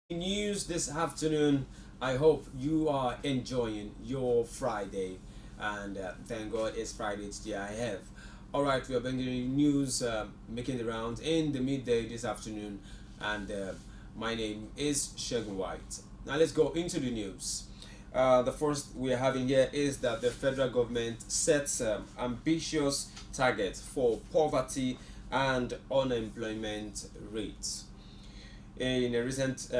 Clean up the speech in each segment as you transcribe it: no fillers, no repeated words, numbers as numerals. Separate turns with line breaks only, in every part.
News this afternoon. I hope you are enjoying your Friday, and thank God it's Friday today. I have. All right, we are bringing you news, making the rounds in the midday this afternoon, and my name is Shegun White. Now let's go into the news. The first we are having here is that the federal government sets ambitious targets for poverty and unemployment rates. In a recent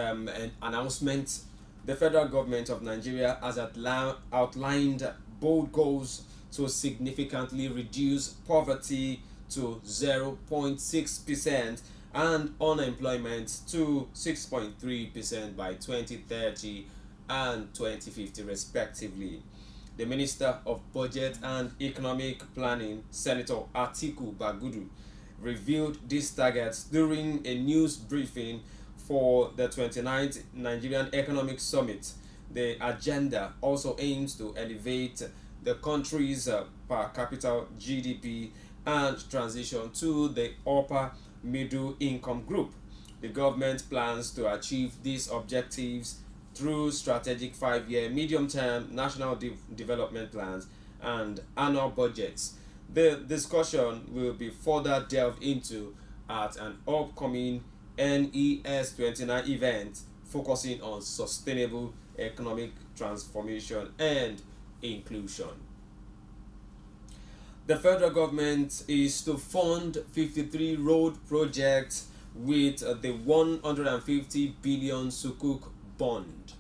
announcement, the federal government of Nigeria has outlined bold goals to significantly reduce poverty to 0.6% and unemployment to 6.3% by 2030 and 2050, respectively. The Minister of Budget and Economic Planning, Senator Atiku Bagudu, revealed these targets during a news briefing for the 29th Nigerian Economic Summit. The agenda also aims to elevate the country's per capita GDP and transition to the upper middle income group. The government plans to achieve these objectives through strategic 5-year medium-term national development plans and annual budgets. The discussion will be further delved into at an upcoming NES 29 event focusing on sustainable economic transformation and inclusion. The federal government is to fund 53 road projects with the 150 billion Sukuk bond.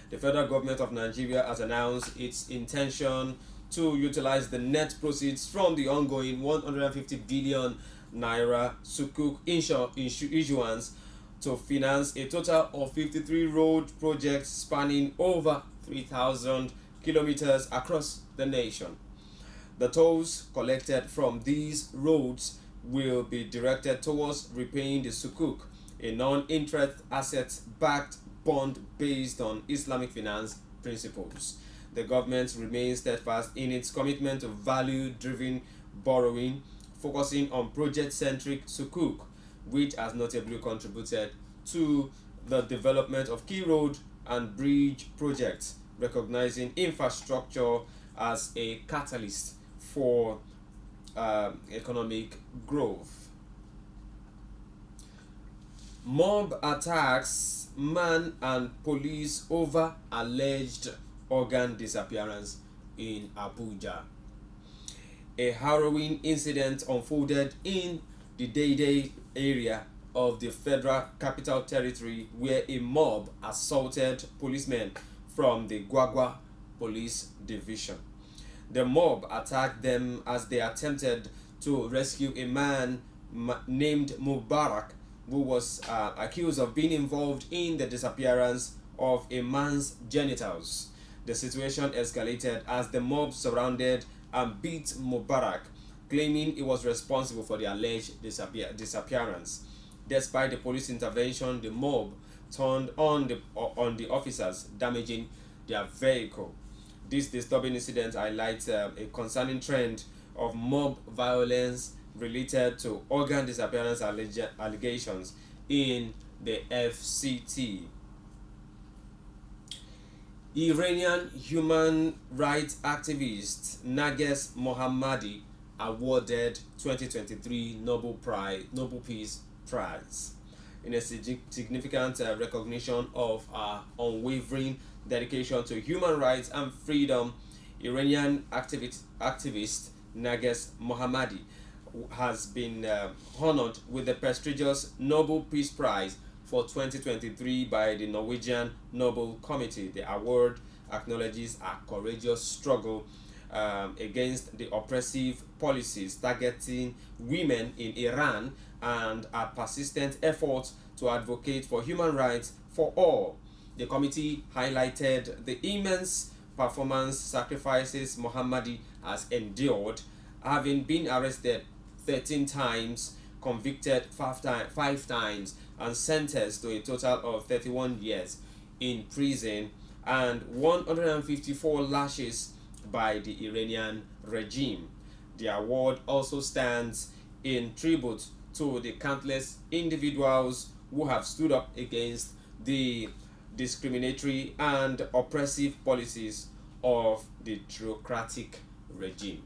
The federal government of Nigeria has announced its intention to utilize the net proceeds from the ongoing 150 billion naira Sukuk issuance to finance a total of 53 road projects spanning over 3,000 kilometers across the nation. The tolls collected from these roads will be directed towards repaying the Sukuk, a non-interest asset-backed bond based on Islamic finance principles. The government remains steadfast in its commitment to value-driven borrowing, focusing on project-centric Sukuk, which has notably contributed to the development of key road and bridge projects, recognizing infrastructure as a catalyst for economic growth. Mob attacks man and police over alleged organ disappearance in Abuja. A harrowing incident unfolded in the Dede area of the Federal Capital Territory where a mob assaulted policemen from the Gwagwa Police Division. The mob attacked them as they attempted to rescue a man named Mubarak, who was accused of being involved in the disappearance of a man's genitals. The situation escalated as the mob surrounded and beat Mubarak, claiming he was responsible for the alleged disappearance. Despite the police intervention, the mob turned on the officers, damaging their vehicle. This disturbing incident highlights a concerning trend of mob violence related to organ disappearance allegations in the FCT. Iranian human rights activist Nages Mohammadi awarded 2023 Nobel Peace Prize in a significant recognition of her unwavering dedication to human rights and freedom. Iranian activist Nages Mohammadi has been honored with the prestigious Nobel Peace Prize for 2023 by the Norwegian Nobel Committee. The award acknowledges a courageous struggle against the oppressive policies targeting women in Iran and a persistent effort to advocate for human rights for all. The committee highlighted the immense performance sacrifices Mohammadi has endured, having been arrested 13 times, convicted 5 times, and sentenced to a total of 31 years in prison and 154 lashes by the Iranian regime. The award also stands in tribute to the countless individuals who have stood up against the discriminatory and oppressive policies of the theocratic regime.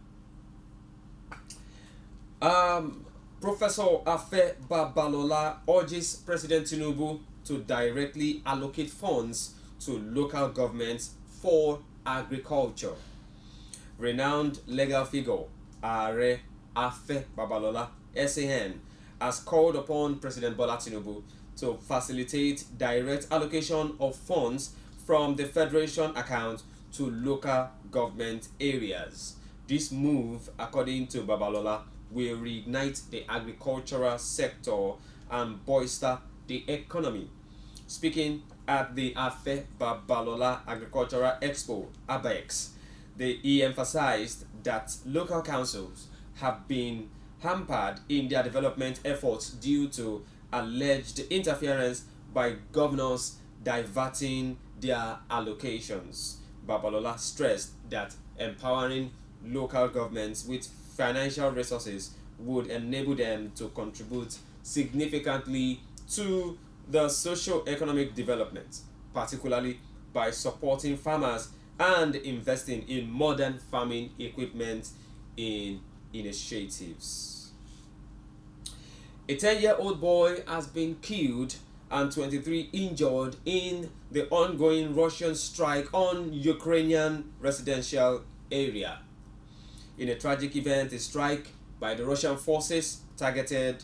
Professor Afe Babalola urges President Tinubu to directly allocate funds to local governments for agriculture. Renowned legal figure Are Afe Babalola, SAN, has called upon President Bola Tinubu to facilitate direct allocation of funds from the Federation account to local government areas. This move, according to Babalola, will reignite the agricultural sector and bolster the economy. Speaking at the Afe Babalola Agricultural Expo, ABEX, he emphasized that local councils have been hampered in their development efforts due to alleged interference by governors diverting their allocations. Babalola stressed that empowering local governments with financial resources would enable them to contribute significantly to the socio-economic development, particularly by supporting farmers and investing in modern farming equipment in initiatives. A 10-year-old boy has been killed and 23 injured in the ongoing Russian strike on Ukrainian residential area. In a tragic event, a strike by the Russian forces targeted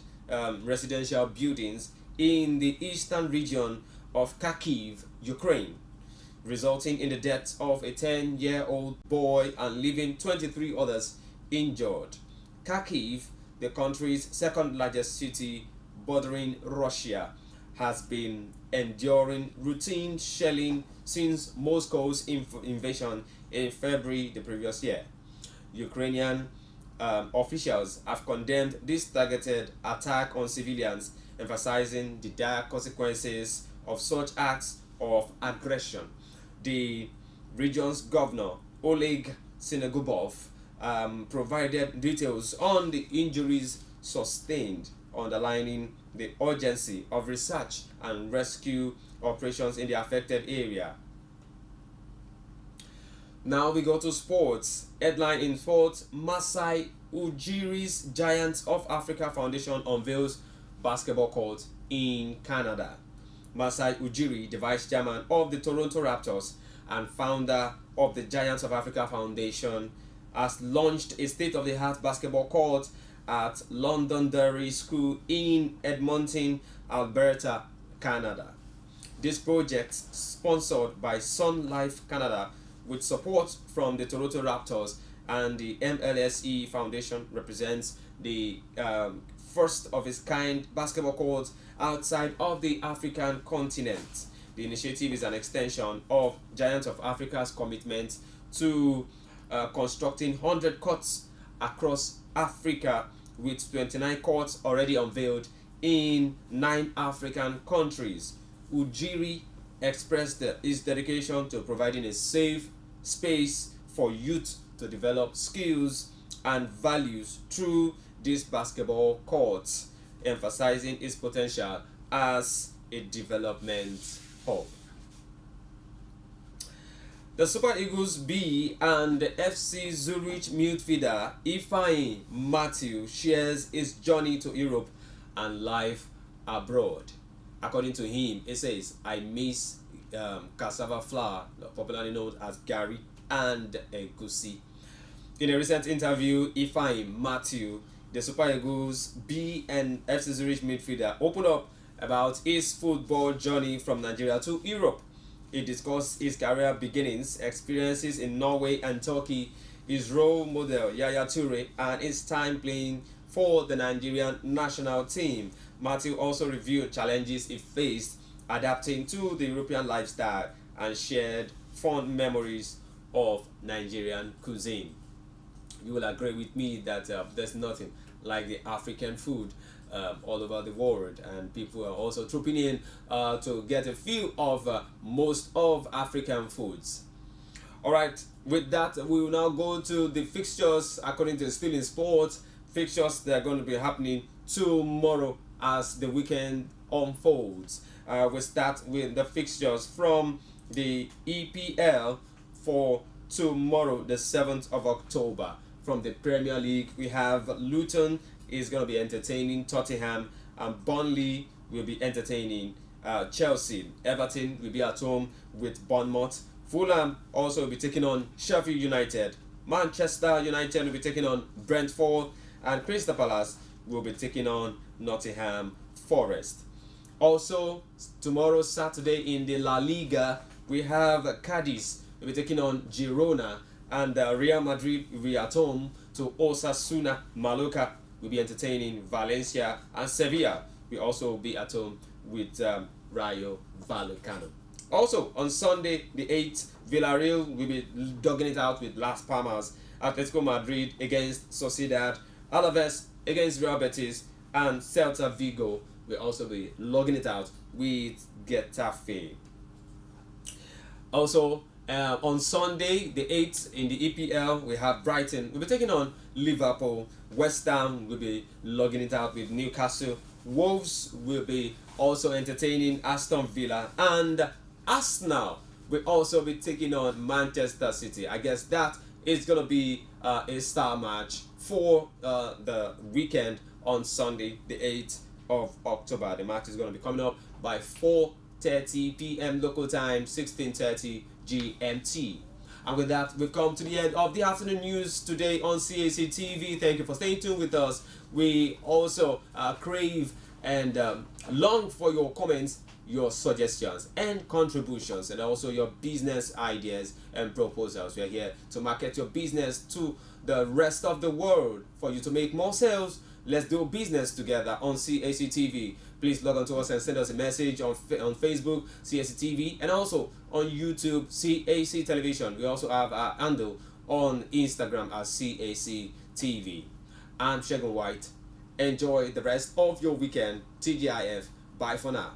residential buildings in the eastern region of Kharkiv, Ukraine, resulting in the death of a 10-year-old boy and leaving 23 others injured. Kharkiv, the country's second largest city bordering Russia, has been enduring routine shelling since Moscow's invasion in February the previous year. Ukrainian officials have condemned this targeted attack on civilians, emphasizing the dire consequences of such acts of aggression. The region's governor, Oleg Senegubov, provided details on the injuries sustained, underlining the urgency of research and rescue operations in the affected area. Now we go to sports. Headline in sports: Masai Ujiri's Giants of Africa Foundation unveils basketball court in Canada. Masai Ujiri, the vice chairman of the Toronto Raptors and founder of the Giants of Africa Foundation, has launched a state-of-the-art basketball court at Londonderry School in Edmonton, Alberta, Canada. This project, sponsored by Sun Life Canada with support from the Toronto Raptors and the MLSE Foundation, represents the first of its kind basketball court outside of the African continent. The initiative is an extension of Giants of Africa's commitment to constructing 100 courts across Africa, with 29 courts already unveiled in 9 African countries. Ujiri expressed his dedication to providing a safe space for youth to develop skills and values through this basketball court, emphasizing its potential as a development hub. The Super Eagles B and FC Zurich midfielder Ifeanyi Matthew shares his journey to Europe and life abroad. According to him, he says, "I miss cassava flour, popularly known as gari, and egusi." In a recent interview, Ifeanyi Matthew, the Super Eagles B and FC Zurich midfielder, opened up about his football journey from Nigeria to Europe. He discussed his career beginnings, experiences in Norway and Turkey, his role model Yaya Toure, and his time playing for the Nigerian national team. Matthew also reviewed challenges he faced adapting to the European lifestyle and shared fond memories of Nigerian cuisine. You will agree with me that there's nothing like the African food all over the world, and people are also trooping in to get a feel of most of African foods. Alright, with that, we will now go to the fixtures according to Still in Sports. Fixtures that are going to be happening tomorrow as the weekend unfolds. We start with the fixtures from the EPL for tomorrow, the 7th of October. From the Premier League, we have Luton is going to be entertaining Tottenham, and Burnley will be entertaining Chelsea. Everton will be at home with Bournemouth. Fulham also will be taking on Sheffield United. Manchester United will be taking on Brentford, and Crystal Palace will be taking on Nottingham Forest. Also, tomorrow, Saturday, in the La Liga, we have Cadiz will be taking on Girona, and Real Madrid will be at home to Osasuna. Mallorca will be entertaining Valencia, and Sevilla will also be at home with Rayo Vallecano. Also, on Sunday, the 8th, Villarreal will be dogging it out with Las Palmas. Atletico Madrid against Sociedad. Alaves against Real Betis. And Celta Vigo will also be logging it out with Getafe. Also, on Sunday, the 8th, in the EPL, we have Brighton. We'll be taking on Liverpool. West Ham will be logging it out with Newcastle. Wolves will be also entertaining Aston Villa. And Arsenal will also be taking on Manchester City. I guess that is going to be a star match for the weekend on Sunday, the 8th of October. The match is going to be coming up by 4:30 p.m. local time, 16:30 GMT. And with that, we've come to the end of the afternoon news today on Cactv. Thank you for staying tuned with us. We also crave and long for your comments, your suggestions and contributions, and also your business ideas and proposals. We are here to market your business to the rest of the world for you to make more sales. Let's do business together on Cactv. Please log on to us and send us a message on Facebook, Cactv, and also on YouTube, CAC Television. We also have our handle on Instagram as Cactv. I'm Shegun White. Enjoy the rest of your weekend. TGIF. Bye for now.